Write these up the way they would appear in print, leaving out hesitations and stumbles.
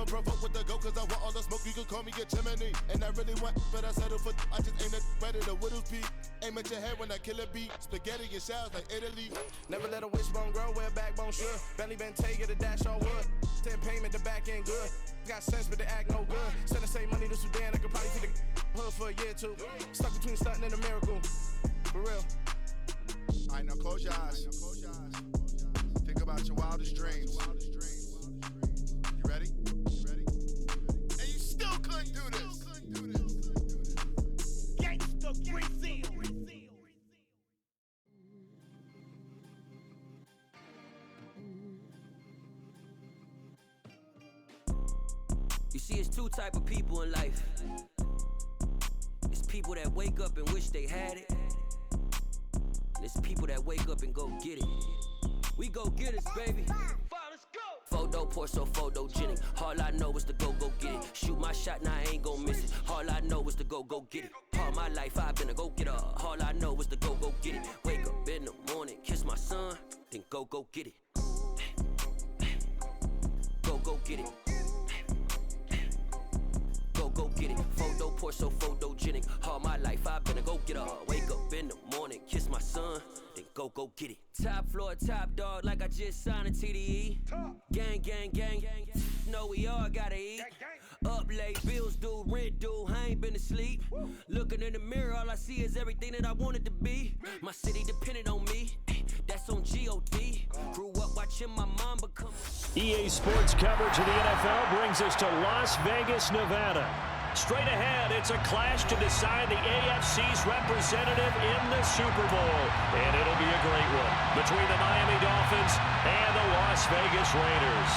provoke with the go, cause I want all the smoke, you can call me a chimney. And I really want, but I settle for, I just ain't ready to whittle pea. Aim at your head when I kill a beat. Spaghetti and shells like Italy. Never let a wishbone grow where a backbone should. Bentley Bentayga, the dash on wood. 10 payment, the back end good. Got sense, but they act no good. Send the same money to Sudan, I could probably see the hood for a year or two. Stuck between stunting and a miracle. For real. Alright, now close your eyes. Think about your wildest dreams. You ready? And you still couldn't do this. Gangsta Brazil. You see, it's two type of people in life. It's people that wake up and wish they had it. And it's people that wake up and go get it. We go get it, baby. Let's go. Photo pour so photogenic. All I know is to go get it. Shoot my shot, now I ain't gon' miss it. All I know is to go get it. All my life I've been a go-getter. All I know is to go get it. Wake up in the morning, kiss my son, then go get it. Go get it. Go get it. Photo pour so photogenic. All my life I've been a go-getter. Wake up in the morning, kiss my son, then go get it. Top floor, top dog, like I just signed a TDE. Gang. Know we all gotta eat. Up late, bills due, rent due, I ain't been asleep. Looking in the mirror, all I see is everything that I wanted to be. My city depended on me, that's on G.O.D. Grew up watching my mom become... EA Sports coverage of the NFL brings us to Las Vegas, Nevada. Straight ahead, it's a clash to decide the AFC's representative in the Super Bowl. And it'll be a great one between the Miami Dolphins and the Las Vegas Raiders.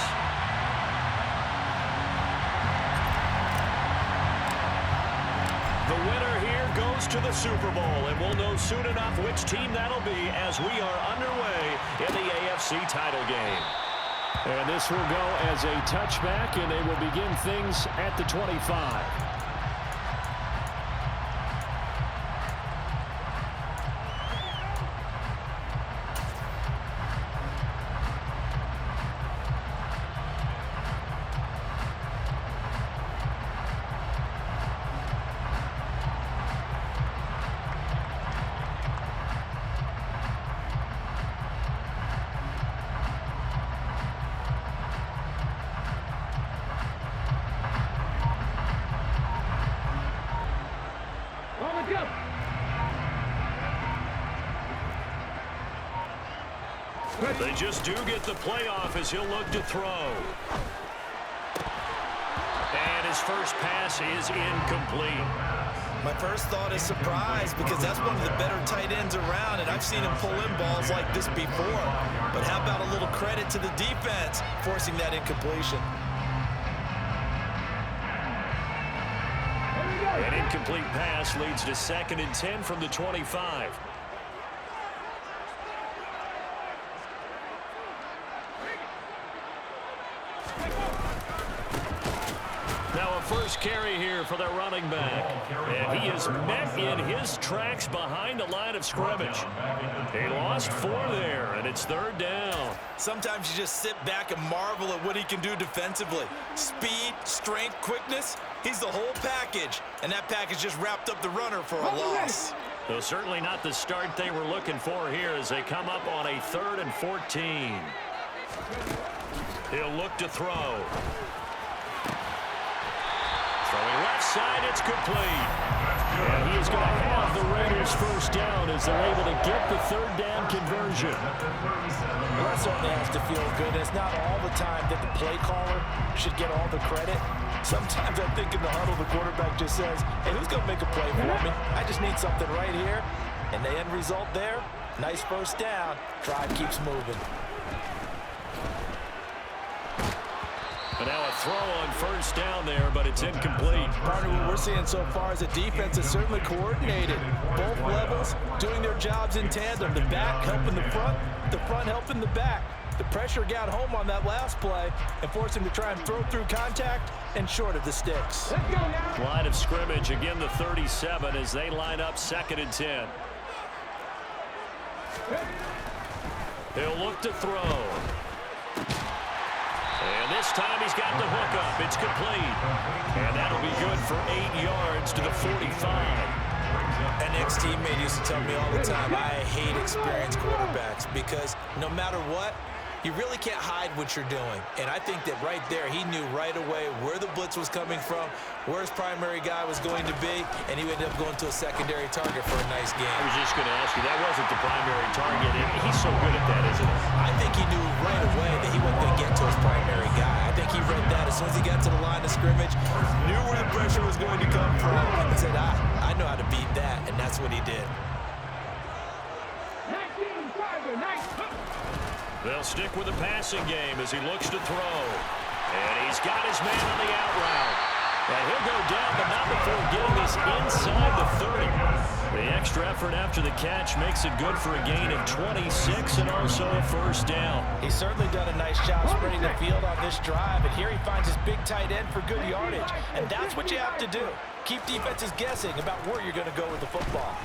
The winner here goes to the Super Bowl, and we'll know soon enough which team that'll be as we are underway in the AFC title game. And this will go as a touchback, and they will begin things at the 25. They just do get the playoff as he'll look to throw. And his first pass is incomplete. My first thought is surprise because that's one of the better tight ends around, and I've seen him pull in balls like this before. But how about a little credit to the defense forcing that incompletion? An incomplete pass leads to 2nd and 10 from the 25. Now a first carry here for the running back. And he is met in his tracks behind the line of scrimmage. He lost 4 there, and it's 3rd down. Sometimes you just sit back and marvel at what he can do defensively. Speed, strength, quickness, he's the whole package. And that package just wrapped up the runner for a loss. So certainly not the start they were looking for here as they come up on a 3rd and 14. He'll look to throw. Throwing left side, it's complete. And he is going to have the Raiders first down as they're able to get the 3rd down conversion. Well, that certainly has to feel good. It's not all the time that the play caller should get all the credit. Sometimes I think in the huddle, the quarterback just says, hey, who's going to make a play for me? I just need something right here. And the end result there, nice first down. Drive keeps moving. But now a throw on first down there, but it's incomplete. Partner, what we're seeing so far is a defense that's certainly coordinated. Both levels doing their jobs in tandem. The back helping the front helping the back. The pressure got home on that last play and forced him to try and throw through contact and short of the sticks. Line of scrimmage, again the 37 as they line up 2nd and 10. He'll look to throw. And And this time he's got the hook up. It's complete. And that'll be good for 8 yards to the 45. An ex-teammate used to tell me all the time, I hate experienced quarterbacks because no matter what, you really can't hide what you're doing. And I think that right there, he knew right away where the blitz was coming from, where his primary guy was going to be, and he ended up going to a secondary target for a nice game. I was just going to ask you, that wasn't the primary target. He's so good at that, isn't he? I think he knew right away that he wasn't going to get to his primary guy. I think he read that as soon as he got to the line of scrimmage, knew where the pressure was going to come from, and said, I know how to beat that, and that's what he did. They'll stick with the passing game as he looks to throw. And he's got his man on the out route. And he'll go down, but not before getting this inside the 30. The extra effort after the catch makes it good for a gain of 26 and also a first down. He's certainly done a nice job spreading the field on this drive, and here he finds his big tight end for good yardage. And that's what you have to do. Keep defenses guessing about where you're going to go with the football.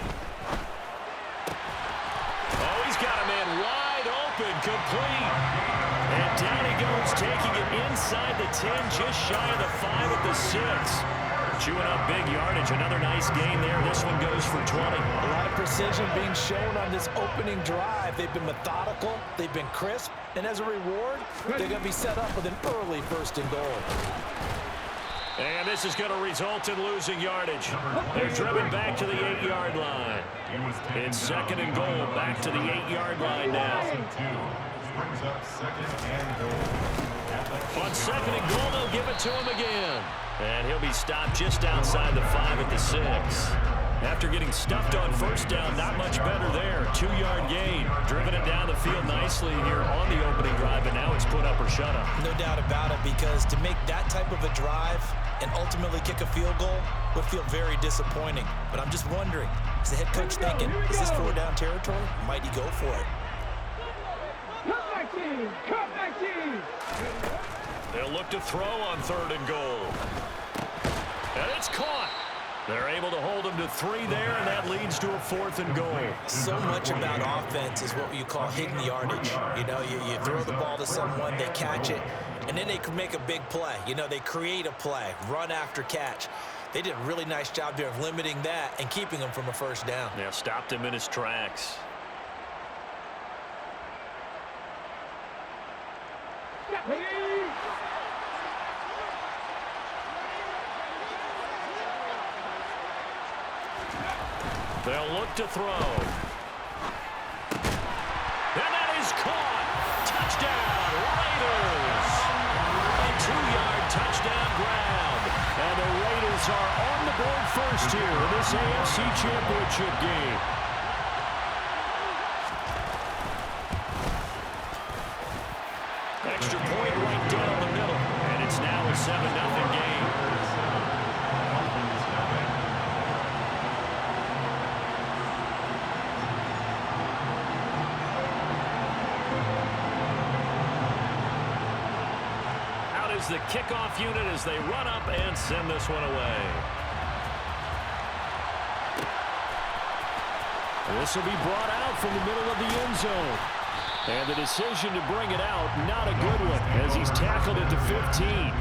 Oh, he's got a man wide open, complete. And down he goes, taking it inside the 10, just shy of the 5 at the 6. Chewing up big yardage, another nice gain there. This one goes for 20. A lot of precision being shown on this opening drive. They've been methodical, they've been crisp, and as a reward, they're going to be set up with an early first and goal. And this is going to result in losing yardage. They're driven back to the 8-yard line. It's second and goal, back to the 8-yard line now. On second and goal, they'll give it to him again. And he'll be stopped just outside the 5 at the 6. After getting stuffed on first down, not much better there. 2-yard gain. Driven it down the field nicely here on the opening drive, and now it's put up or shut up. No doubt about it, because to make that type of a drive and ultimately kick a field goal would feel very disappointing. But I'm just wondering, is the head coach thinking, is this 4-down territory? Might he go for it? They'll look to throw on third and goal. And it's caught. They're able to hold him to 3 there, and that leads to a 4th and goal. So much about offense is what you call hidden yardage. You know, you throw the ball to someone, they catch it, and then they can make a big play. You know, they create a play, run after catch. They did a really nice job there of limiting that and keeping him from a first down. Yeah, stopped him in his tracks. They'll look to throw. And that is caught. Touchdown, Raiders. A 2-yard touchdown grab. And the Raiders are on the board first here in this AFC Championship game. Extra point right down the middle. And it's now a 7-0 game. The kickoff unit as they run up and send this one away. This will be brought out from the middle of the end zone. And the decision to bring it out, not a good one, as he's tackled at the 15.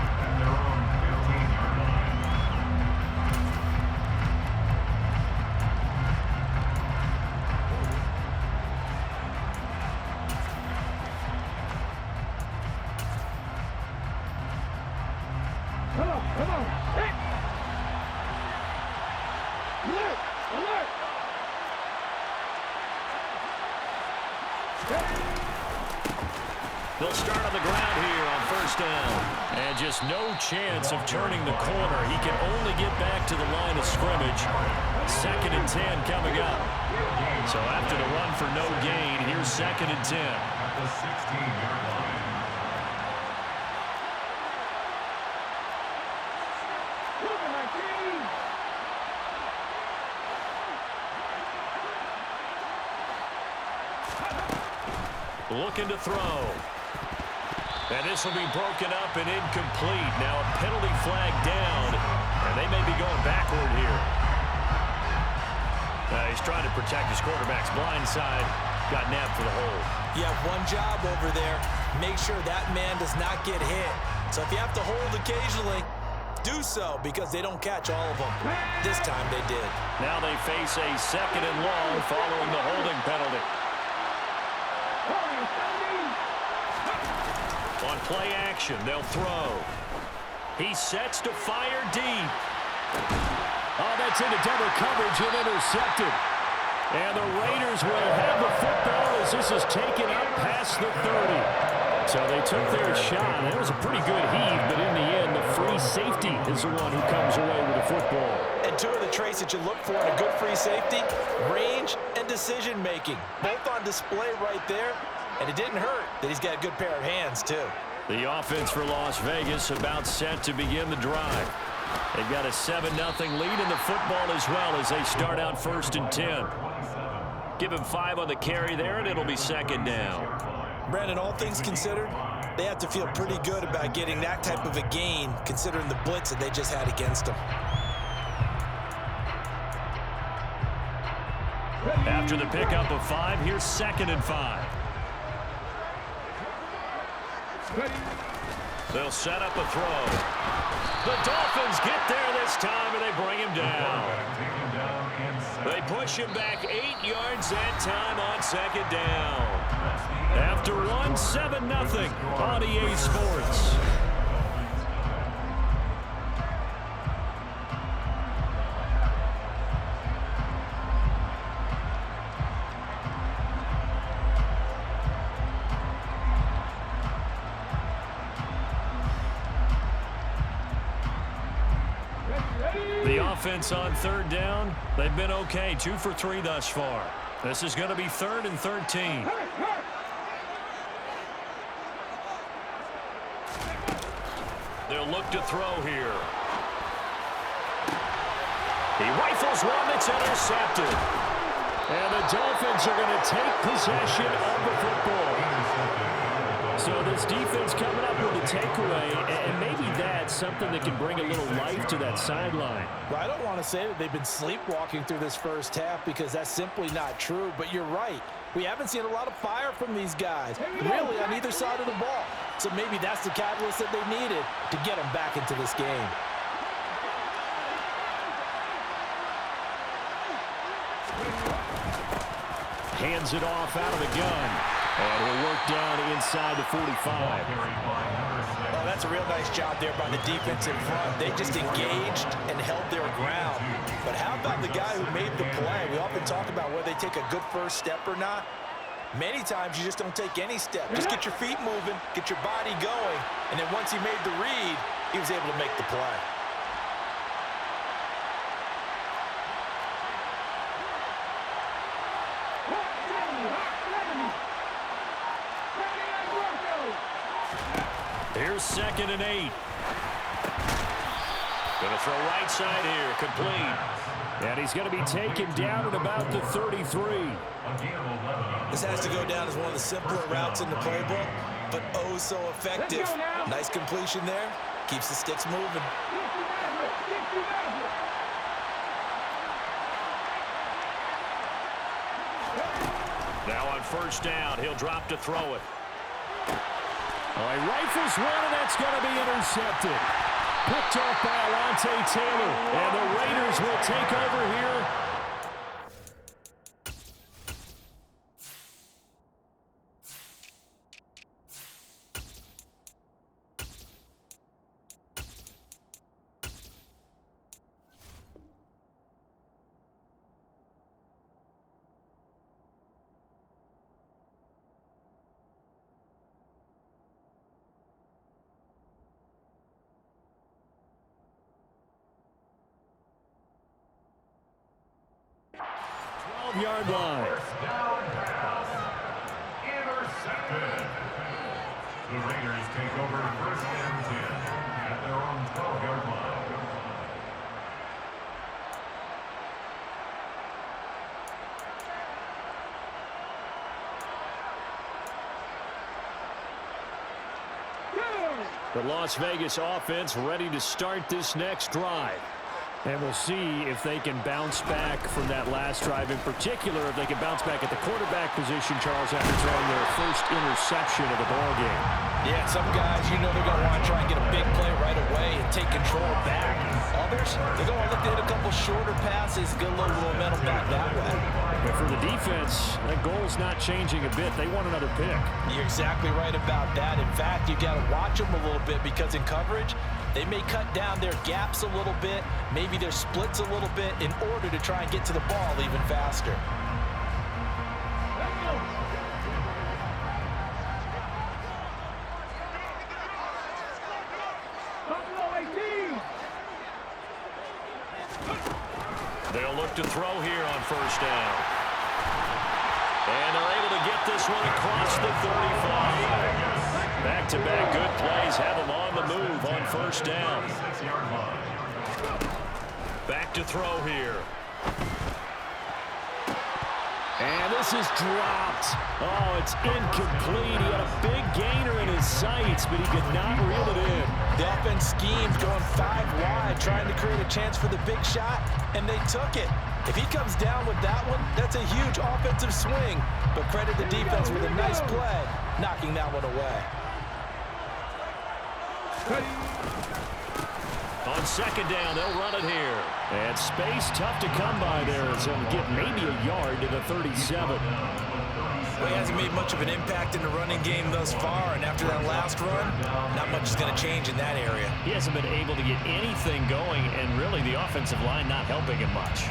They'll start on the ground here on first down. And just no chance of turning the corner. He can only get back to the line of scrimmage. 2nd and 10 coming up. So after the run for no gain, here's 2nd and 10. At the 16-yard line. Looking to throw. And this will be broken up and incomplete. Now a penalty flag down, and they may be going backward here. He's trying to protect his quarterback's blind side. Got nabbed for the hold. You have one job over there. Make sure that man does not get hit. So if you have to hold occasionally, do so, because they don't catch all of them. This time they did. Now they face a 2nd and long following the holding penalty. On play action, they'll throw. He sets to fire deep. Oh, that's into double coverage and intercepted. And the Raiders will have the football as this is taken up past the 30. So they took their shot. It was a pretty good heave, but in the end, the free safety is the one who comes away with the football. And two of the traits that you look for in a good free safety, range and decision-making. Both on display right there, and it didn't hurt that he's got a good pair of hands, too. The offense for Las Vegas about set to begin the drive. They've got a 7-0 lead in the football as well as they start out 1st and 10. Give him 5 on the carry there, and it'll be 2nd down. Brandon, all things considered, they have to feel pretty good about getting that type of a gain, considering the blitz that they just had against them. After the pickup of 5, here's 2nd and 5. They'll set up a throw. The Dolphins get there this time, and they bring him down. They push him back 8 yards that time on 2nd down. After one, 7-0 on EA Sports. The offense on 3rd down, they've been okay, 2 for 3 thus far. This is going to be 3rd and 13. They'll look to throw here. He rifles one that's intercepted. And the Dolphins are going to take possession of the football. So this defense coming up with a takeaway, and maybe that's something that can bring a little life to that sideline. Well, I don't want to say that they've been sleepwalking through this first half, because that's simply not true, but you're right. We haven't seen a lot of fire from these guys, really, on either side of the ball. So maybe that's the catalyst that they needed to get them back into this game. Hands it off out of the gun. And he'll work down inside the 45. Well, that's a real nice job there by the defense in front. They just engaged and held their ground. But how about the guy who made the play? We often talk about whether they take a good first step or not. Many times you just don't take any step. Just get your feet moving, get your body going, and then once he made the read, he was able to make the play. Here's 2nd and 8. Gonna throw right side here, complete. And he's going to be taken down at about the 33. This has to go down as one of the simpler routes in the playbook, but oh so effective. Nice completion there. Keeps the sticks moving. Now on 1st down, he'll drop to throw it. Oh, he rifles one, and that's going to be intercepted. Picked off by Alontae Taylor, and the Raiders will take over here. Yard line. First down pass. Intercepted. The Raiders take over 1st and 10 at their own 12-yard line. The Las Vegas offense ready to start this next drive. And we'll see if they can bounce back from that last drive. In particular, if they can bounce back at the quarterback position, Charles, after throwing their first interception of the ballgame. Yeah, some guys, you know they're going to want to try and get a big play right away and take control back. Others, they're going to look to hit a couple shorter passes, get a little momentum back that way. But for the defense, that goal's not changing a bit. They want another pick. You're exactly right about that. In fact, you got to watch them a little bit because in coverage, they may cut down their gaps a little bit, maybe their splits a little bit in order to try and get to the ball even faster. They'll look to throw here on first down. And they're able to get this one across the 35. Back-to-back good plays have them on the move on first down. Back to throw here. And this is dropped. Oh, it's incomplete. He had a big gainer in his sights, but he could not reel it in. The offense schemed going 5 wide, trying to create a chance for the big shot, and they took it. If he comes down with that one, that's a huge offensive swing. But credit the defense with a nice play, knocking that one away. On second down, they'll run it here. And space tough to come by there as he'll get maybe a yard to the 37. Well, he hasn't made much of an impact in the running game thus far, and after that last run, not much is going to change in that area. He hasn't been able to get anything going, and really the offensive line not helping him much.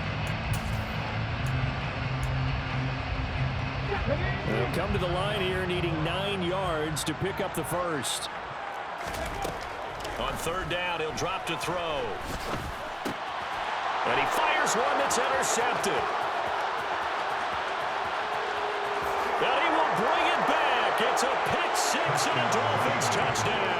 They'll come to the line here needing 9 yards to pick up the first. On third down, he'll drop to throw. And he fires one that's intercepted. And he will bring it back. It's a pick six and a Dolphins touchdown.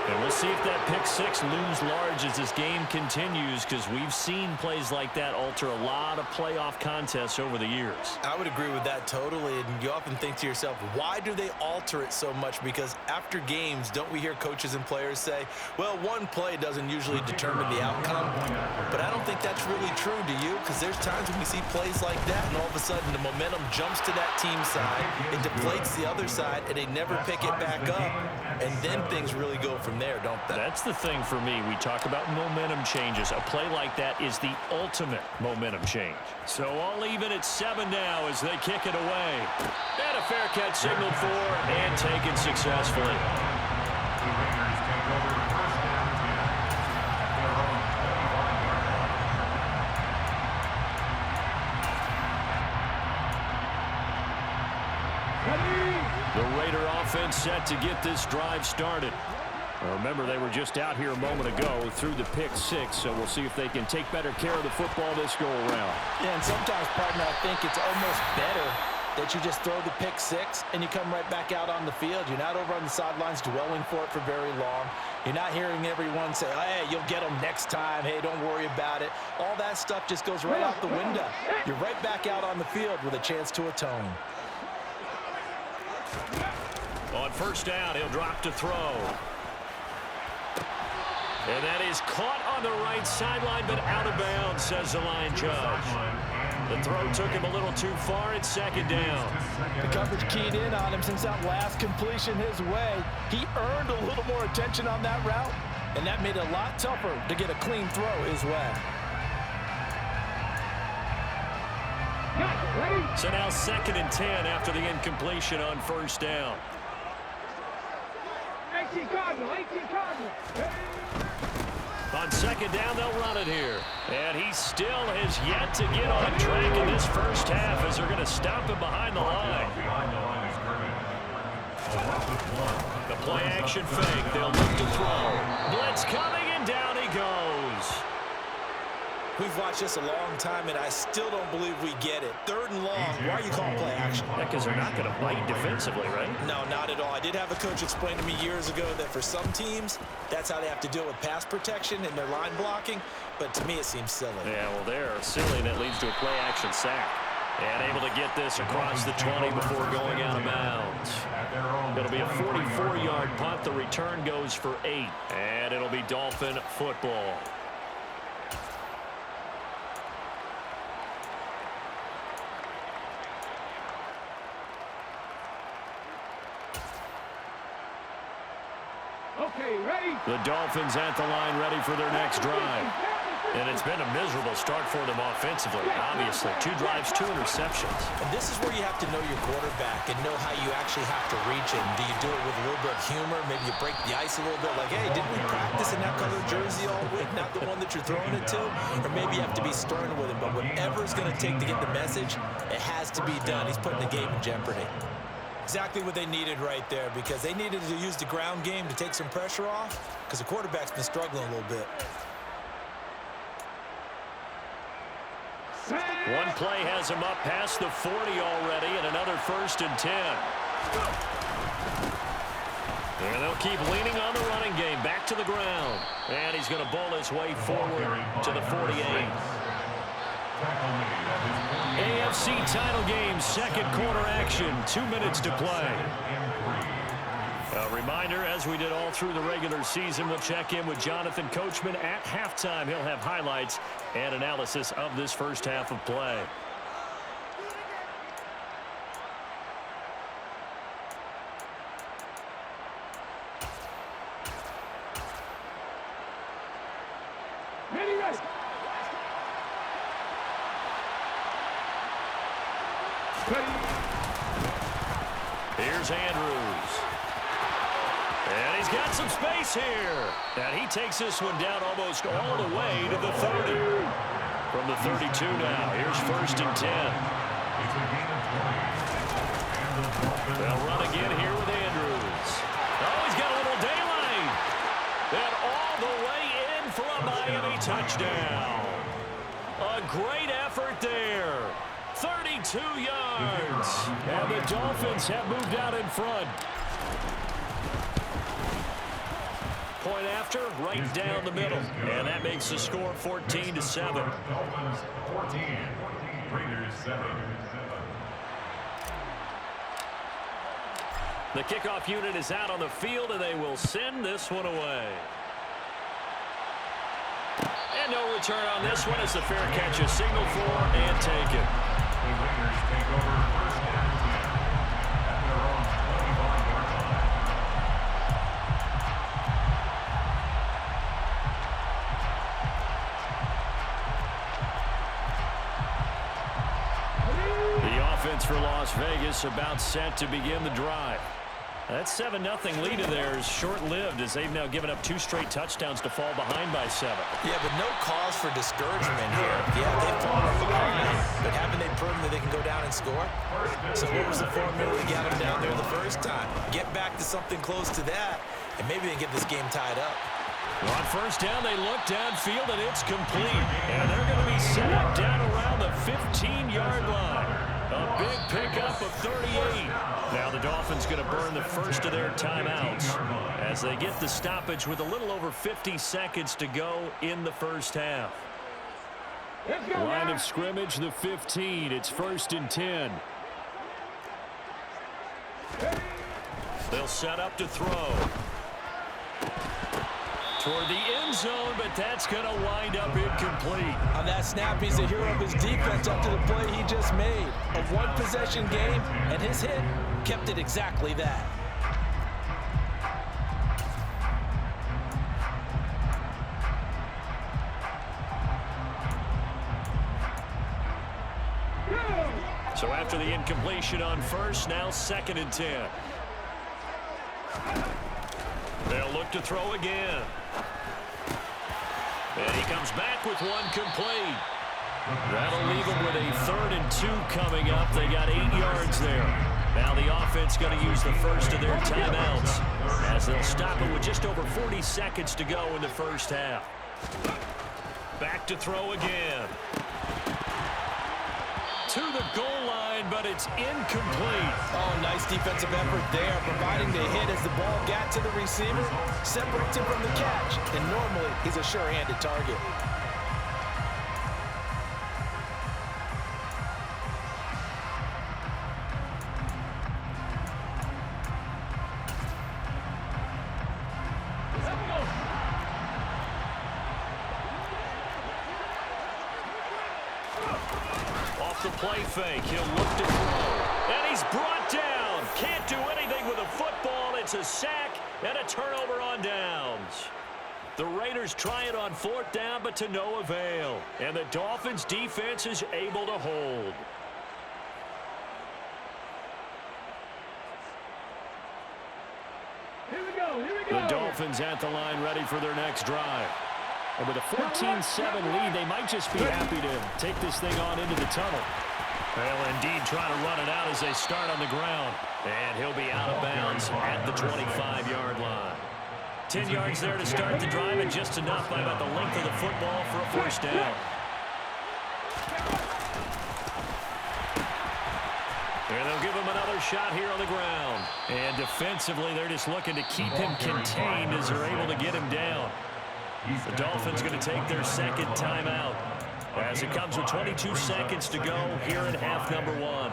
And we'll see if that pick six looms large as this game continues, because we've seen plays like that alter a lot of playoff contests over the years. I would agree with that totally, and you often think to yourself, why do they alter it so much? Because after games, don't we hear coaches and players say, well, one play doesn't usually determine the outcome, but I don't think that's really true, do you? Because there's times when we see plays like that, and all of a sudden the momentum jumps to that team side, it deflates the other side, and they never pick it back up, and then things really go from there, don't they? That's the thing for me. We talk about momentum changes. A play like that is the ultimate momentum change. So all even at 7 now as they kick it away. And a fair catch signaled for and taken successfully. The Raider offense set to get this drive started. Remember, they were just out here a moment ago through the pick six, so we'll see if they can take better care of the football this go-around. Yeah, and sometimes, partner, I think it's almost better that you just throw the pick six and you come right back out on the field. You're not over on the sidelines dwelling for it for very long. You're not hearing everyone say, hey, you'll get them next time. Hey, don't worry about it. All that stuff just goes right out the window. You're right back out on the field with a chance to atone. On first down, he'll drop to throw. And that is caught on the right sideline, but out of bounds, says the line judge. The throw took him a little too far at second down. The coverage keyed in on him since that last completion his way. He earned a little more attention on that route, and that made it a lot tougher to get a clean throw his way. So now 2nd and 10 after the incompletion on first down. 18 Cardinal. On second down, they'll run it here. And he still has yet to get on track in this first half as they're going to stop him behind the line. The play action fake. They'll look to throw. Blitz coming, and down he goes. We've watched this a long time, and I still don't believe we get it. 3rd and long. Why are you calling play action? Yeah, because they're not going to bite defensively, right? No, not at all. I did have a coach explain to me years ago that for some teams, that's how they have to deal with pass protection and their line blocking. But to me, it seems silly. Yeah, well, they're silly, and it leads to a play action sack. And able to get this across the 20 before going out of bounds. It'll be a 44-yard punt. The return goes for 8. And it'll be Dolphin football. The Dolphins at the line ready for their next drive. And it's been a miserable start for them offensively, obviously. 2 drives, 2 interceptions. And this is where you have to know your quarterback and know how you actually have to reach him. Do you do it with a little bit of humor? Maybe you break the ice a little bit like, hey, didn't we practice in that color jersey all week, not the one that you're throwing it to? Or maybe you have to be stern with him. But whatever it's going to take to get the message, it has to be done. He's putting the game in jeopardy. Exactly what they needed right there, because they needed to use the ground game to take some pressure off, because the quarterback's been struggling a little bit. One play has him up past the 40 already, and another 1st and 10. And they'll keep leaning on the running game. Back to the ground. And he's going to bowl his way forward to the 48. AFC title game, second quarter action. 2 minutes to play. A reminder, as we did all through the regular season, we'll check in with Jonathan Coachman at halftime. He'll have highlights and analysis of this first half of play. Here's Andrews. And he's got some space here. And he takes this one down almost all the way to the 30. From the 32 now. Here's 1st and 10. They'll run again here with Andrews. Oh, he's got a little daylight. And all the way in for a Miami touchdown. A great effort there. 32 yards. And the Dolphins have moved out in front. Point after, right down the middle. And that makes the score 14-7. Dolphins 14, Raiders 7. The kickoff unit is out on the field, and they will send this one away. And no return on this one as the fair catch is signaled for and taken. The Raiders take over 1st and 10 at their own 25-yard line. The offense for Las Vegas about set to begin the drive. That 7-0 lead of theirs short-lived as they've now given up 2 straight touchdowns to fall behind by 7. Yeah, but no cause for discouragement here. Yeah, they've fallen behind, but haven't they proven that they can go down and score? So what was the formula to get them down there the first time? Get back to something close to that, and maybe they can get this game tied up. On 1st down, they look downfield, and it's complete. And they're going to be set up down around the 15-yard line. A big pickup of 38. Now the Dolphins going to burn the first of their timeouts as they get the stoppage with a little over 50 seconds to go in the first half. Line of scrimmage, the 15. It's 1st and 10. They'll set up to throw. Toward the end zone, but that's going to wind up incomplete. On that snap, he's the hero of his defense up to the play he just made. A one-possession game, and his hit kept it exactly that. So after the incompletion on 1st, now 2nd and 10. They'll look to throw again. And he comes back with one complete. That'll leave him with a 3rd and 2 coming up. They got 8 yards there. Now the offense going to use the first of their timeouts as they'll stop it with just over 40 seconds to go in the first half. Back to throw again. To the goal line, but it's incomplete. Oh, nice defensive effort there, providing the hit as the ball got to the receiver, separates him from the catch, and normally he's a sure-handed target. The play fake. He'll look to throw. And he's brought down. Can't do anything with a football. It's a sack, And a turnover on downs. The Raiders try it on 4th down, but to no avail. And the Dolphins' defense is able to hold. The Dolphins at the line ready for their next drive. And with a 14-7 lead, they might just be happy to take this thing on into the tunnel. They'll indeed try to run it out as they start on the ground. And he'll be out of bounds at the 25-yard line. 10 yards there to start the drive, and just enough by about the length of the football for a first down. And they'll give him another shot here on the ground. And defensively, they're just looking to keep him contained as they're able to get him down. The Dolphins going to take their second timeout as it comes with 22 seconds to go here in half number 1.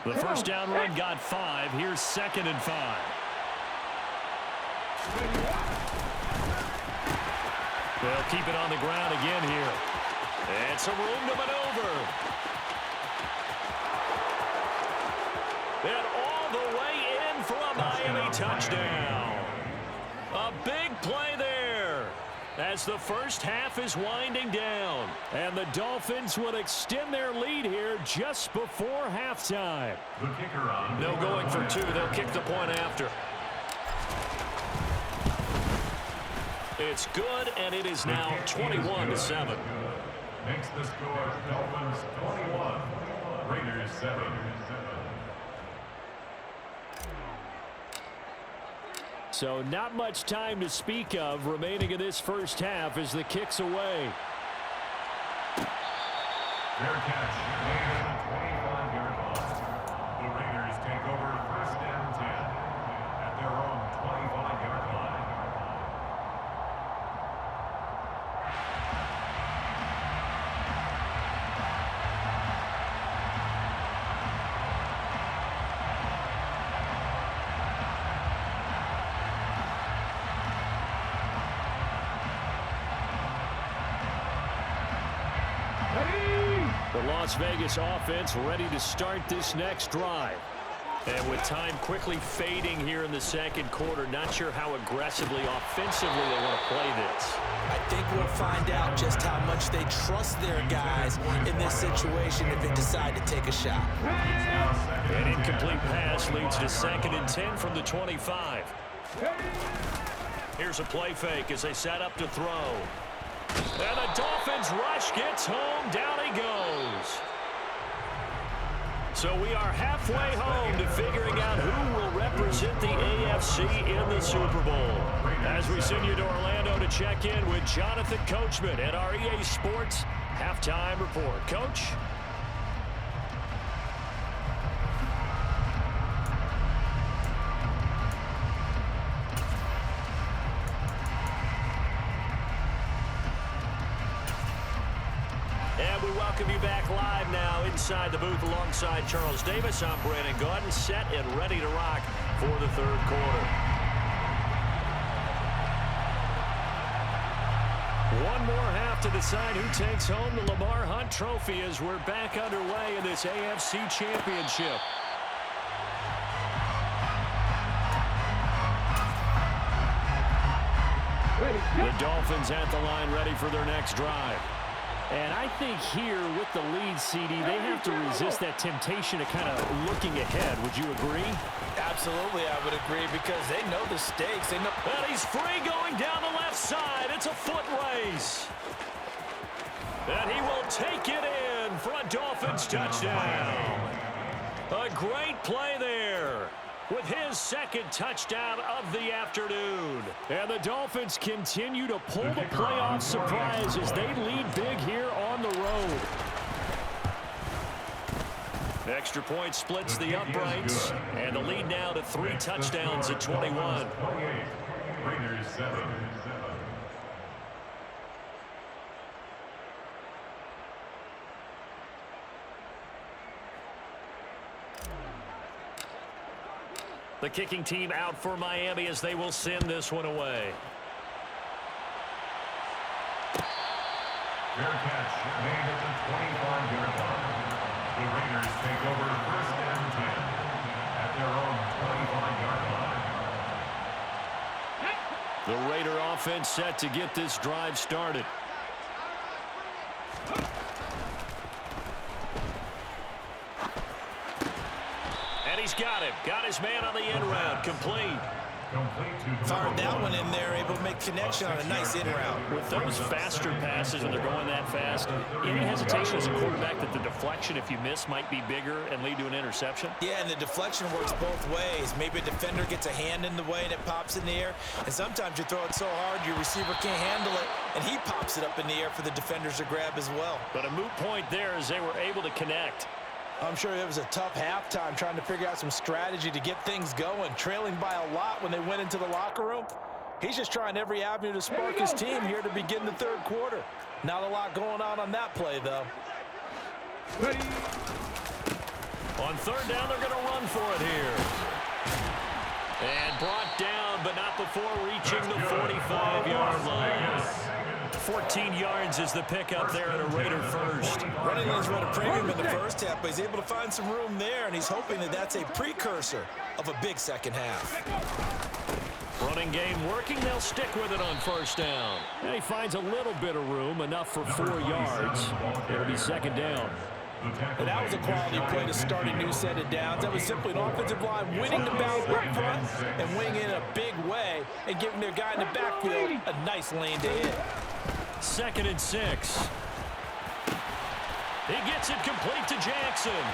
The first down run got 5. Here's 2nd and 5. They'll keep it on the ground again here. And some room to maneuver. And all the way in for a Miami touchdown. A big play there as the first half is winding down. And the Dolphins will extend their lead here just before halftime. The kicker on. No going for 2. They'll kick the point after. It's good, and it is now 21-7. Makes the score Dolphins 21, Raiders 7. So not much time to speak of remaining in this first half as the kick's away. Fair catch made at the 25-yard line. The Raiders take over 1st and 10 at their own 25-yard line. The Las Vegas offense ready to start this next drive. And with time quickly fading here in the second quarter, not sure how aggressively, offensively they want to play this. I think we'll find out just how much they trust their guys in this situation if they decide to take a shot. An incomplete pass leads to 2nd and 10 from the 25. Here's a play fake as they set up to throw. And the Dolphins rush gets home. Down he goes. So we are halfway home to figuring out who will represent the AFC in the Super Bowl. As we send you to Orlando to check in with Jonathan Coachman at our EA Sports Halftime Report. Coach? And we welcome you back live now inside the booth alongside Charles Davis. I'm Brandon Gaudin, set and ready to rock for the third quarter. One more half to decide who takes home the Lamar Hunt Trophy as we're back underway in this AFC Championship. The Dolphins at the line ready for their next drive. And I think here with the lead, CD, they have to resist that temptation to kind of looking ahead. Would you agree? Absolutely, I would agree because they know the stakes. They know. And he's free going down the left side. It's a foot race. And he will take it in for a Dolphins touchdown. A great play there with his second touchdown of the afternoon. And the Dolphins continue to pull the playoff surprise as they lead big here on the road. Extra point splits the uprights, and the lead now to 3 touchdowns at 21. Raiders 7. The kicking team out for Miami as they will send this one away. Fair catch made at the 25-yard line. over first and 10 at their own 25-yard line. The Raider offense set to get this drive started. And he's got him. Got his man on the end route. Complete. Fired that one in there, able to make connection on a nice in route. With those faster passes, when they're going that fast, any hesitation as a quarterback that the deflection, if you miss, might be bigger and lead to an interception? Yeah, and the deflection works both ways. Maybe a defender gets a hand in the way and it pops in the air. And sometimes you throw it so hard your receiver can't handle it, and he pops it up in the air for the defenders to grab as well. But a moot point there as they were able to connect. I'm sure it was a tough halftime trying to figure out some strategy to get things going, trailing by a lot when they went into the locker room. He's just trying every avenue to spark his team here to begin the third quarter. Not a lot going on that play, though. On third down, they're going to run for it here. And brought down, but not before reaching the 45-yard line. 14 yards is the pickup there at a Raider first. Running lanes run a premium in the first half, but he's able to find some room there, and he's hoping that that's a precursor of a big second half. Running game working. They'll stick with it on first down. And he finds a little bit of room, enough for 4 yards. It'll be second down. And that was a quality play to start a new set of downs. That was simply an offensive line winning the battle up front and winning in a big way and giving their guy in the backfield a nice lane to hit. 2nd and 6. He gets it complete to Jackson.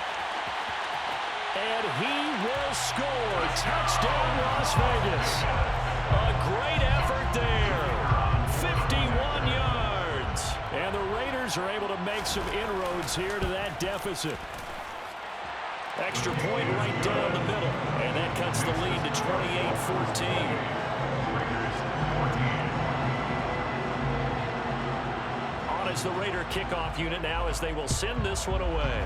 And he will score. Touchdown, Las Vegas. A great effort there. 51 yards. And the Raiders are able to make some inroads here to that deficit. Extra point right down the middle. And that cuts the lead to 28-14. Is the Raider kickoff unit now as they will send this one away.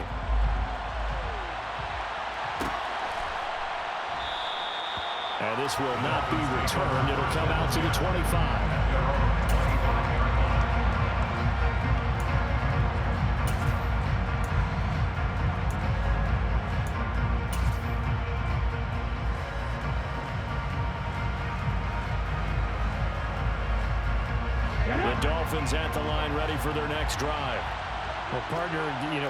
And this will not be returned. It'll come out to the 25. Dolphins at the line, ready for their next drive. Well, partner,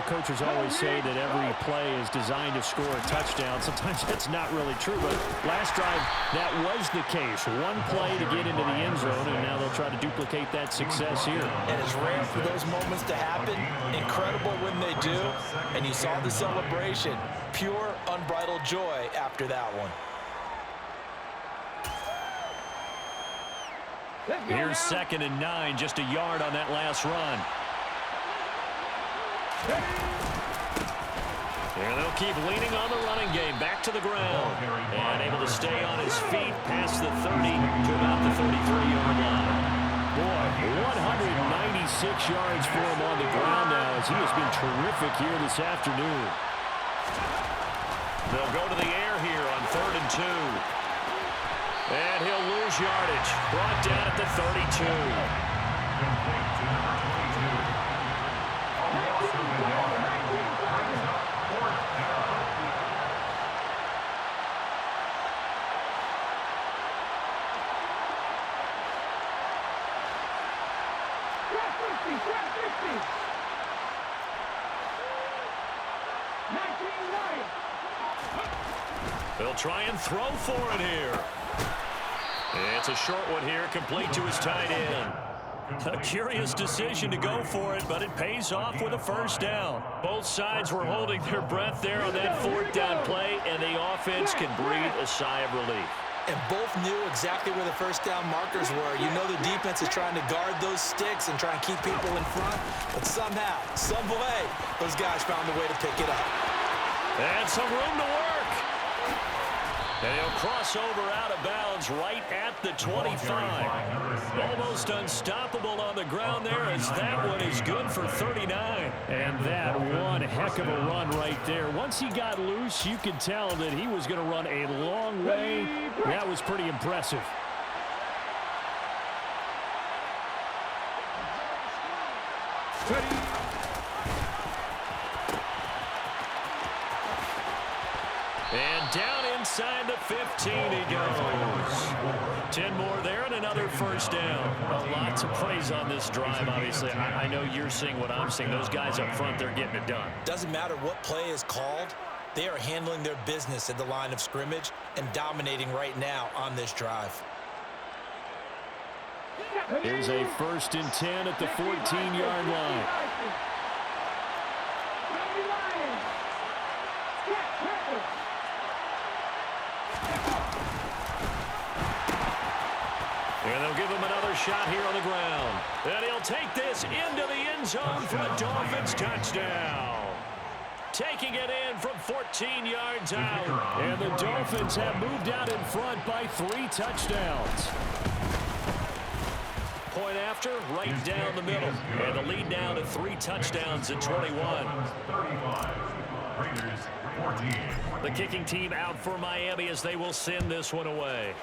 coaches always say that every play is designed to score a touchdown. Sometimes that's not really true, but last drive, that was the case. One play to get into the end zone, and now they'll try to duplicate that success here. And it's rare for those moments to happen. Incredible when they do. And you saw the celebration. Pure, unbridled joy after that one. Here's 2nd and 9, just a yard on that last run. And they'll keep leaning on the running game. Back to the ground. And able to stay on his feet past the 30 to about the 33-yard line. Boy, 196 yards for him on the ground now as he has been terrific here this afternoon. They'll go to the air here on 3rd and 2. And he'll lose yardage. Brought down at the 32. They'll try and throw for it here. It's a short one here, complete to his tight end. A curious decision to go for it, but it pays off with a first down. Both sides were holding their breath there on that 4th down play, and the offense can breathe a sigh of relief. And both knew exactly where the first down markers were. You know the defense is trying to guard those sticks and try and keep people in front, but somehow, some way, those guys found a way to pick it up. And some room to work. And he'll cross over out of bounds right at the 25. Almost unstoppable on the ground there as that one is good for 39. And that one heck of a run right there. Once he got loose, you could tell that he was going to run a long way. That was pretty impressive. And down inside the 15 he goes. 10 more there and another first down. A lot to praise on this drive, obviously. I know you're seeing what I'm seeing. Those guys up front, they're getting it done. Doesn't matter what play is called. They are handling their business at the line of scrimmage and dominating right now on this drive. Here's a 1st and 10 at the 14-yard line. And they'll give him another shot here on the ground. And he'll take this into the end zone for a Dolphins touchdown. Taking it in from 14 yards out. And the Dolphins have moved out in front by 3 touchdowns. Point after, right down the middle. And the lead now to 3 touchdowns at 21. 35. Raiders 14. The kicking team out for Miami as they will send this one away.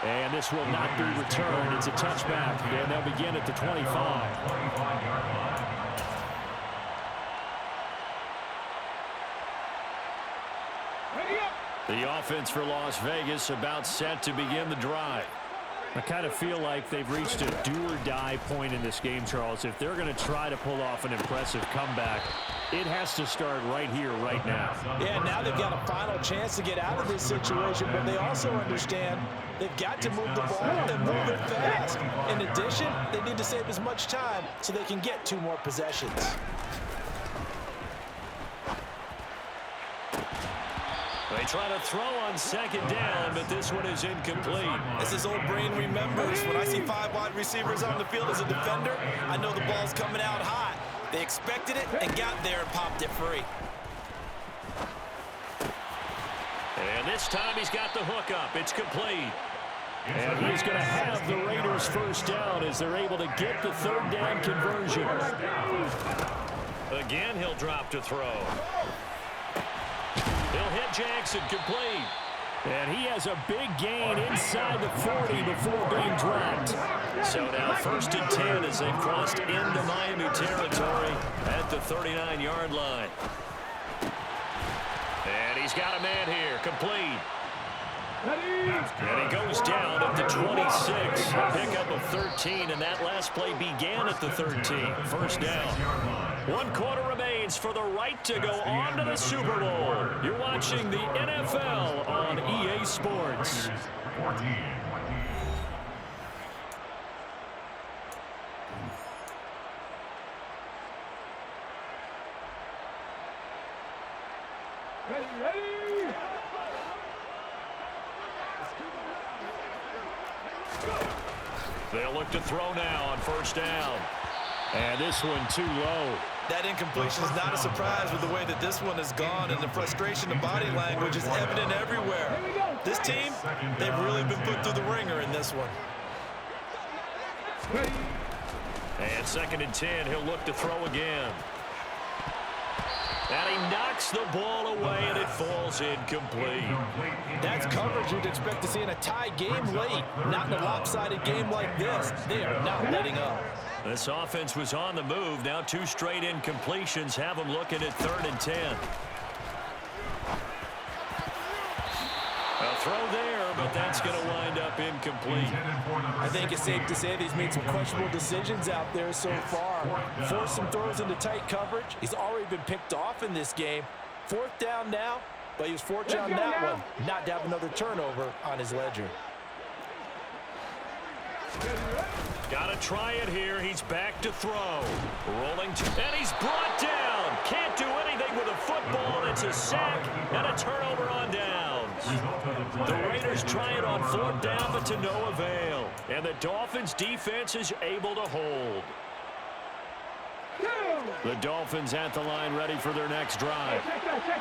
And this will not be returned. It's a touchback, and they'll begin at the 25. 25-yard line. The offense for Las Vegas about set to begin the drive. I kind of feel like they've reached a do-or-die point in this game, Charles. If they're going to try to pull off an impressive comeback, it has to start right here, right now. Yeah, now they've got a final chance to get out of this situation, but they also understand they've got to move the ball and move it fast. In addition, they need to save as much time so they can get 2 more possessions. They try to throw on 2nd down, but this one is incomplete. As his old brain remembers, when I see 5 wide receivers on the field as a defender, I know the ball's coming out hot. They expected it and got there and popped it free. And this time he's got the hook up. It's complete. And he's going to have the Raiders first down as they're able to get the 3rd down conversion. Again, he'll drop to throw. He'll hit Jackson, complete. And he has a big gain inside the 40 before being dropped. So now 1st and 10 as they've crossed into Miami territory at the 39-yard line. And he's got a man here, complete. And he goes down at the 26. A pickup of 13, and that last play began at the 13. First down. 1 quarter remains for the right to go on to the Super Bowl. You're watching the NFL on EA Sports. 14. They'll look to throw now on 1st down. And this one too low. That incompletion is not a surprise with the way that this one has gone, and the frustration of body language is evident everywhere. This team, they've really been put through the ringer in this one. And 2nd and 10, he'll look to throw again. And he knocks the ball away, and it falls incomplete. That's coverage you'd expect to see in a tie game late. Not in a lopsided game like this. They are not letting up. This offense was on the move. Now 2 straight incompletions have them looking at 3rd and 10. A throw there, but that's going to wind up incomplete. I think it's safe to say that he's made some questionable decisions out there so far. Forced some throws into tight coverage. He's already been picked off in this game. 4th down now, but he was fortunate on that one not to have another turnover on his ledger. Got to try it here. He's back to throw. Rolling and he's brought down. Can't do anything with a football. It's a sack and a turnover on downs. The Raiders try it on 4th down, but to no avail. And the Dolphins defense is able to hold. The Dolphins at the line ready for their next drive.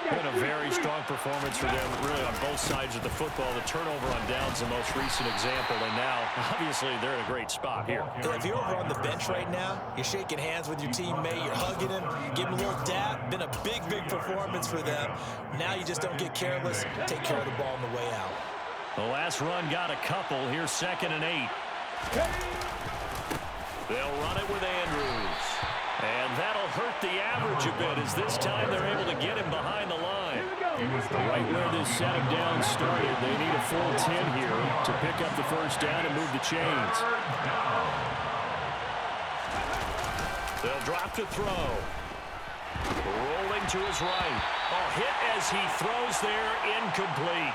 Been a very strong performance for them, really, on both sides of the football. The turnover on downs, the most recent example, and now, obviously, they're in a great spot here. Yeah, if you're over on the bench right now, you're shaking hands with your teammate, you're hugging him, giving him a little dap. Been a big, big performance for them. Now you just don't get careless. Take care of the ball on the way out. The last run got a couple. Here's 2nd and 8. They'll run it with Andrews. And that'll hurt the average a bit, as this time they're able to get him behind the line. Right where this set him down started, they need a full 10 here to pick up the first down and move the chains. They'll drop to throw. Rolling to his right. A hit as he throws there, incomplete.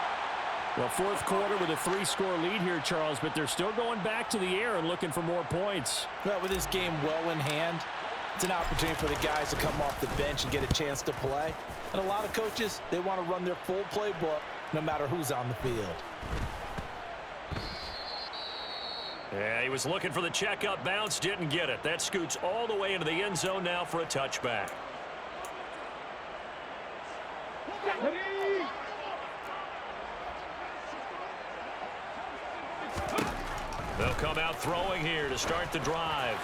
Well, fourth quarter with a 3-score lead here, Charles, but they're still going back to the air and looking for more points. Well, with this game well in hand, it's an opportunity for the guys to come off the bench and get a chance to play. And a lot of coaches, they want to run their full playbook no matter who's on the field. Yeah, he was looking for the checkup bounce, didn't get it. That scoots all the way into the end zone now for a touchback. They'll come out throwing here to start the drive.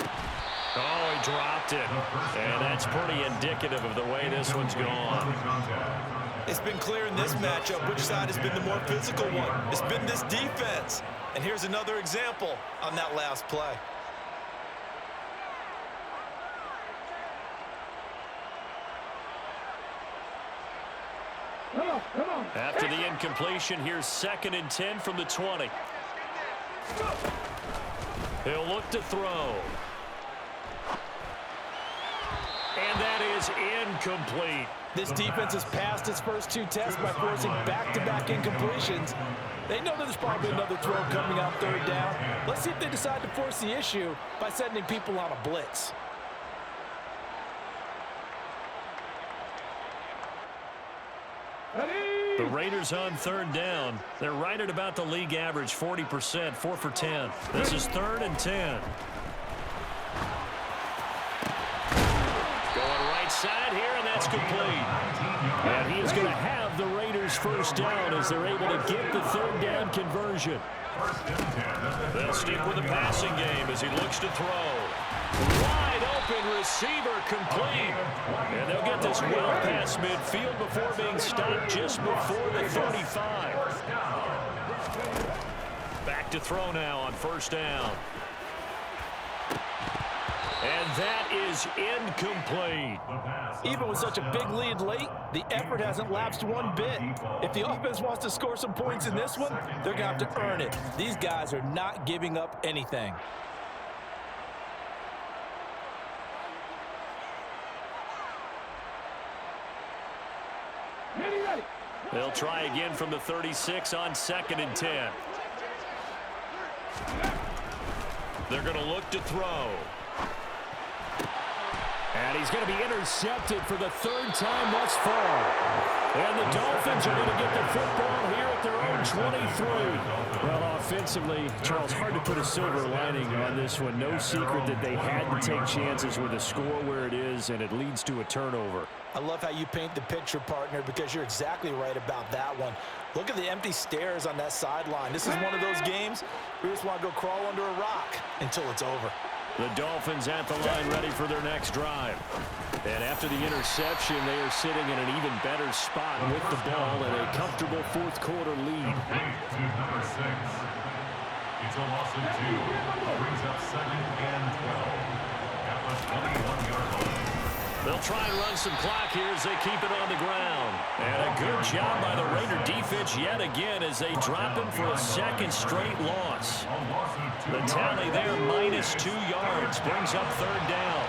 Oh, he dropped it. And that's pretty indicative of the way this one's gone. It's been clear in this matchup which side has been the more physical one. It's been this defense. And here's another example on that last play. After the incompletion, here's 2nd and 10 from the 20. He'll look to throw. And that is incomplete. This defense has passed its first 2 tests by forcing back-to-back incompletions. They know that there's probably another throw coming on 3rd down. Let's see if they decide to force the issue by sending people on a blitz. The Raiders on 3rd down. They're right at about the league average, 40%, 4 for 10. This is 3rd and 10. Going right side here, and that's complete. And he is going to have the Raiders first down as they're able to get the 3rd down conversion. They'll stick with the passing game as he looks to throw. Wide open receiver complete. And they'll get this well past midfield before being stopped just before the 35. Back to throw now on 1st down. And that is incomplete. Even with such a big lead late, the effort hasn't lapsed one bit. If the offense wants to score some points in this one, they're going to have to earn it. These guys are not giving up anything. They'll try again from the 36 on 2nd and 10. They're going to look to throw. And he's going to be intercepted for the 3rd time thus far. And the Dolphins are going to get the football here at their own 23. Well, offensively, Charles, hard to put a silver lining on this one. No secret that they had to take chances with a score where it is, and it leads to a turnover. I love how you paint the picture, partner, because you're exactly right about that one. Look at the empty stares on that sideline. This is one of those games where you just want to go crawl under a rock until it's over. The Dolphins at the line ready for their next drive. And after the interception, they are sitting in an even better spot with the ball and a comfortable 4th quarter lead. To number 6. It's a loss of 2. Brings up 2nd and 12. At the 21-yard line. They'll try and run some clock here as they keep it on the ground. And a good job by the Raider defense yet again as they drop him for a 2nd straight loss. The tally there, -2 yards, brings up 3rd down.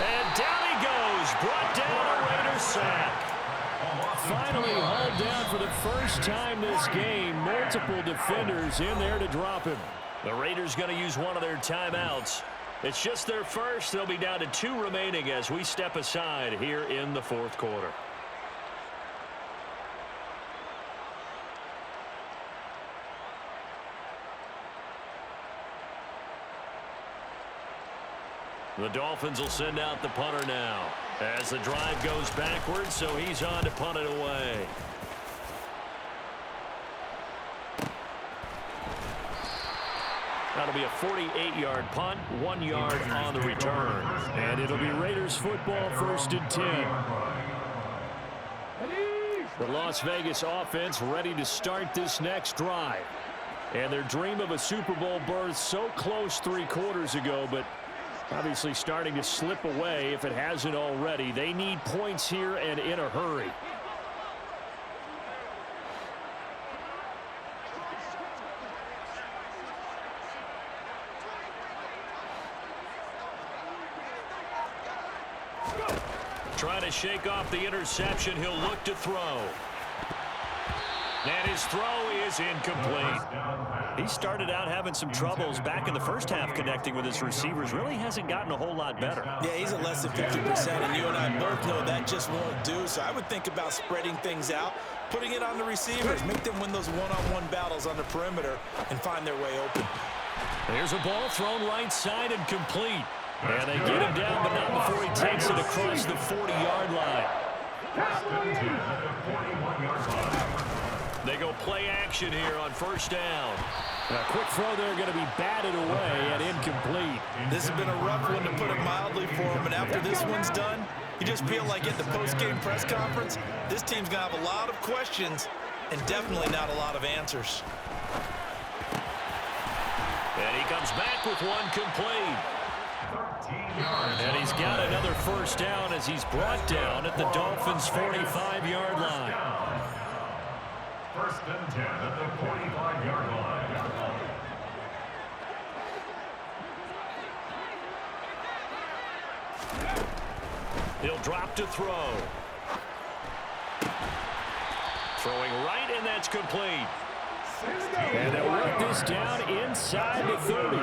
And down he goes, brought down a Raider sack. Finally hauled down for the first time this game. Multiple defenders in there to drop him. The Raiders going to use one of their timeouts. It's just their first. They'll be down to 2 remaining as we step aside here in the 4th quarter. The Dolphins will send out the punter now as the drive goes backwards, so he's on to punt it away. That'll be a 48-yard punt, 1 yard on the return. And it'll be Raiders football, 1st and 10. The Las Vegas offense ready to start this next drive. And their dream of a Super Bowl berth so close 3 quarters ago, but obviously starting to slip away if it hasn't already. They need points here and in a hurry. Trying to shake off the interception. He'll look to throw. And his throw is incomplete. He started out having some troubles back in the first half connecting with his receivers. Really hasn't gotten a whole lot better. Yeah, he's at less than 50%, and you and I both know that just won't do. So I would think about spreading things out, putting it on the receivers, make them win those one-on-one battles on the perimeter, and find their way open. There's a ball thrown right side and complete. And they get him down, but not before he takes it across the 40-yard line. They go play action here on 1st down. A quick throw there going to be batted away and incomplete. This has been a rough one, to put it mildly, for him. And after this one's done, you just feel like at the post-game press conference, this team's going to have a lot of questions and definitely not a lot of answers. And he comes back with one complete. And he's got another 1st down as he's brought down at the Dolphins' 45-yard line. 1st and 10 at the 45-yard line. He'll drop to throw. Throwing right, and that's complete. And they'll work this down inside the 30.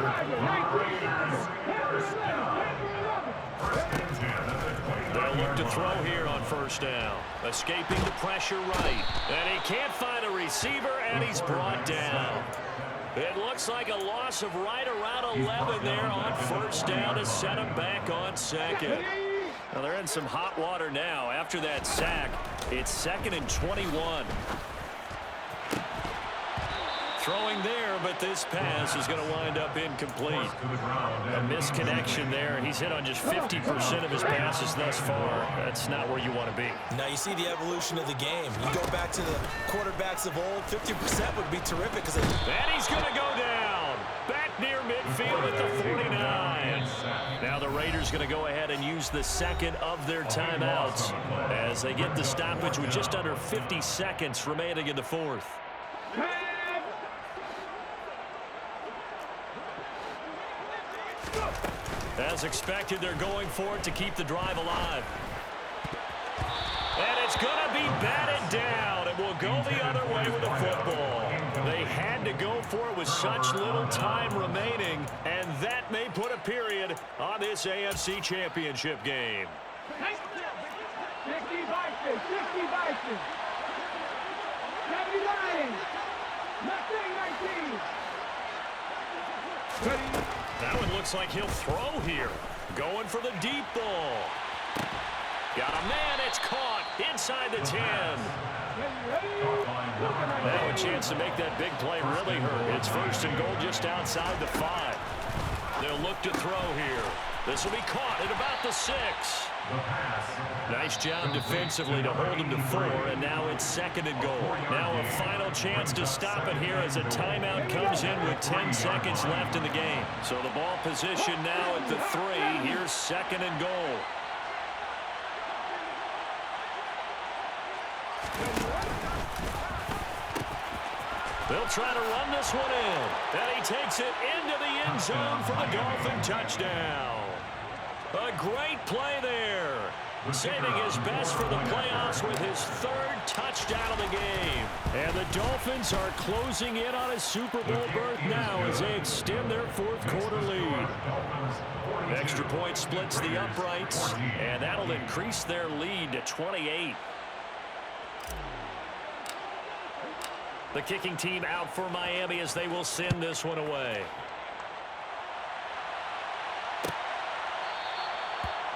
They'll look to throw here on 1st down. Escaping the pressure right. And he can't find a receiver, and he's brought down. It looks like a loss of right around 11 there on 1st down to set him back on 2nd. Now they're in some hot water now. After that sack, it's 2nd and 21. Throwing there, but this pass is going to wind up incomplete. A misconnection there. He's hit on just 50% of his passes thus far. That's not where you want to be. Now you see the evolution of the game. You go back to the quarterbacks of old, 50% would be terrific. And he's going to go down. Back near midfield at the 49. Now the Raiders going to go ahead and use the 2nd of their timeouts as they get the stoppage with just under 50 seconds remaining in the 4th. As expected, they're going for it to keep the drive alive. And it's going to be batted down. It will go the other way with the football. They had to go for it with such little time remaining, and that may put a period on this AFC Championship game. 50 Vikings, 50 Vikings. 70 Lions. Nothing 19. That one looks like he'll throw here. Going for the deep ball. Got a man, it's caught inside the 10. Now a chance to make that big play really hurt. It's 1st and goal just outside the 5. They'll look to throw here. This will be caught at about the 6. Nice job defensively to hold him to 4, and now it's 2nd and goal. Now a final chance to stop it here as a timeout comes in with 10 seconds left in the game. So the ball position now at the 3. Here's 2nd and goal. They'll try to run this one in, and he takes it into the end zone for the Dolphin touchdown. A great play there. Saving his best for the playoffs with his 3rd touchdown of the game. And the Dolphins are closing in on a Super Bowl berth now as they extend their 4th quarter lead. Extra point splits the uprights, and that'll increase their lead to 28. The kicking team out for Miami as they will send this one away.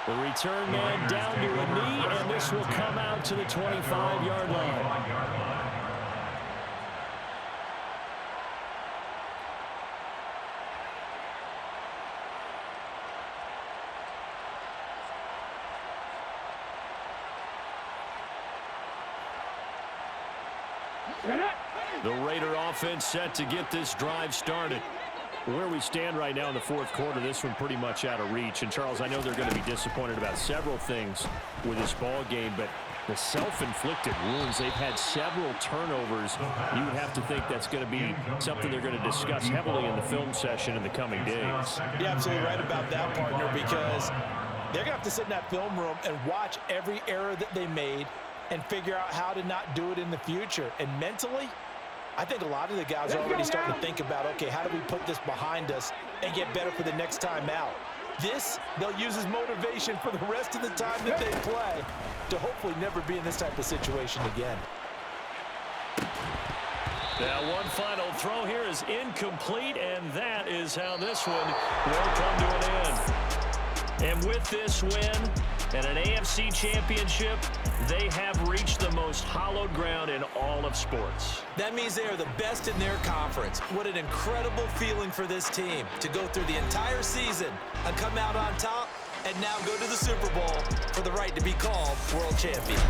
The return man down to a knee, and this will come out to the 25-yard line. The Raider offense set to get this drive started. Where we stand right now in the fourth quarter, this one pretty much out of reach. And, Charles, I know they're going to be disappointed about several things with this ball game, but the self-inflicted wounds, they've had several turnovers. You would have to think that's going to be something they're going to discuss heavily in the film session in the coming days. You're absolutely right about that, partner, because they're going to have to sit in that film room and watch every error that they made and figure out how to not do it in the future. And mentally, I think a lot of the guys are already starting to think about, okay, how do we put this behind us and get better for the next time out? This, they'll use as motivation for the rest of the time that they play to hopefully never be in this type of situation again. Now, one final throw here is incomplete, and that is how this one will come to an end. And with this win and an AFC championship, they have reached the most hallowed ground in all of sports. That means they are the best in their conference. What an incredible feeling for this team to go through the entire season and come out on top and now go to the Super Bowl for the right to be called world champion.